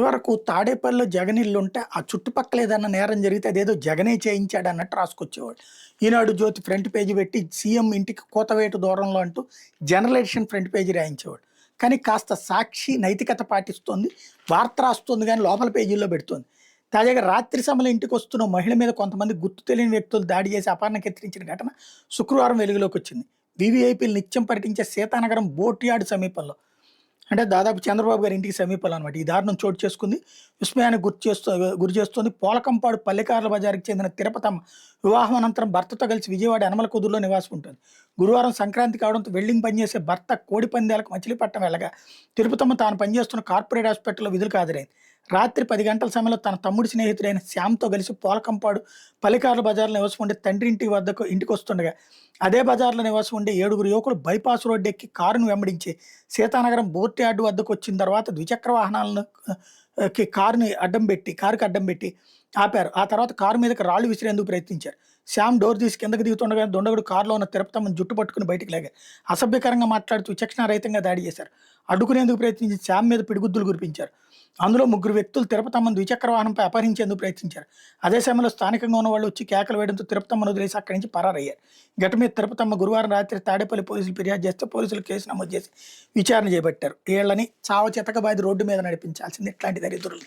ఇదివరకు తాడేపల్లిలో జగన్ ఇల్లుంటే, ఆ చుట్టుపక్కల ఏదన్నా నేరం జరిగితే అదేదో జగనే చేయించాడన్నట్టు రాసుకొచ్చేవాళ్ళు. ఈనాడు జ్యోతి ఫ్రంట్ పేజీ పెట్టి సీఎం ఇంటికి కూతవేటు దూరంలో అంటూ జనరల్ ఎడిషన్ ఫ్రంట్ పేజీ రాయించేవాడు. కానీ కాస్త సాక్షి నైతికత పాటిస్తోంది. వార్త రాస్తుంది గానీ లోపల పేజీల్లో పెడుతోంది. తాజాగా రాత్రి సమయంలో ఇంటికొస్తున్న మహిళ మీద కొంతమంది గుర్తు తెలియని వ్యక్తులు దాడి చేసి అపహరణకు యత్నించిన ఘటన శుక్రవారం వెలుగులోకొచ్చింది. వీవీఐపీలు నిత్యం పర్యటించే సీతానగరం బోట్ యార్డ్ సమీపంలో, అంటే దాదాపు చంద్రబాబు గారి ఇంటికి సమీపంలో అనమాట ఈ దారుణం చోటు చేసుకుంది. విస్మయానికి గురి చేస్తోంది. పోలకంపాడు పల్లెకార్ల బజార్‌కి చెందిన తిరుపతమ్మ వివాహం అనంతరం భర్తతో కలిసి విజయవాడ యనమలకుదురులో నివాసం ఉంటుంది. గురువారం సంక్రాంతి కావడంతో వెల్డింగ్ పనిచేసే భర్త కోడి పందాలకు మచిలీపట్నం వెళ్ళగా తిరుపతమ్మ తాను పనిచేస్తున్న కార్పొరేట్ హాస్పిటల్‌లో విధులకు హాజరైంది. రాత్రి 10 గంటల సమయంలో తన తమ్ముడి స్నేహితుడైన శ్యామ్‌తో కలిసి పోలకంపాడు పల్లెకార్ల బజార్‌లో నివాసం ఉండే తండ్రి ఇంటికొస్తుండగా అదే బజార్‌లో నివాసం ఉండే 7గురు యువకులు బైపాస్ రోడ్డు ఎక్కి కారును వెంబడించి సీతానగరం బోట్ యార్డ్ వద్దకు వచ్చిన తర్వాత ద్విచక్ర వాహనాలను కారుకి అడ్డం పెట్టి ఆపారు. ఆ తర్వాత కారు మీదకి రాళ్లు విసిరేందుకు ప్రయత్నించారు. శ్యామ్ డోర్ తీసి కిందకి దిగుతుండగా దుండగుడు కారులో ఉన్న తిరుపతమ్మను జుట్టు పట్టుకుని బయటికి లాగారు. అసభ్యకరంగా మాట్లాడుతూ విచక్షణారహితంగా దాడి చేశారు. అడ్డుకునేందుకు ప్రయత్నించి శ్యామ్ మీద పిడిగుద్దులు కురిపించారు. అందులో 3 వ్యక్తులు తిరుపతమ్మను ద్విచక్ర వాహనంపై అపహరించేందుకు ప్రయత్నించారు. అదే సమయంలో స్థానికంగా ఉన్న వాళ్ళు వచ్చి కేకలు వేయడంతో తిరుపతమ్మను వదిలేసి అక్కడి నుంచి పరారయ్యారు. ఘటన మీద తిరుపతమ్మ గురువారం రాత్రి తాడేపల్లి పోలీసులు ఫిర్యాదు చేస్తే పోలీసులు కేసు నమోదు చేసి విచారణ చేపట్టారు. వీళ్ళని చావచితకబాది రోడ్డు మీద నడిపించాల్సింది ఇట్లాంటి దరిద్రులు.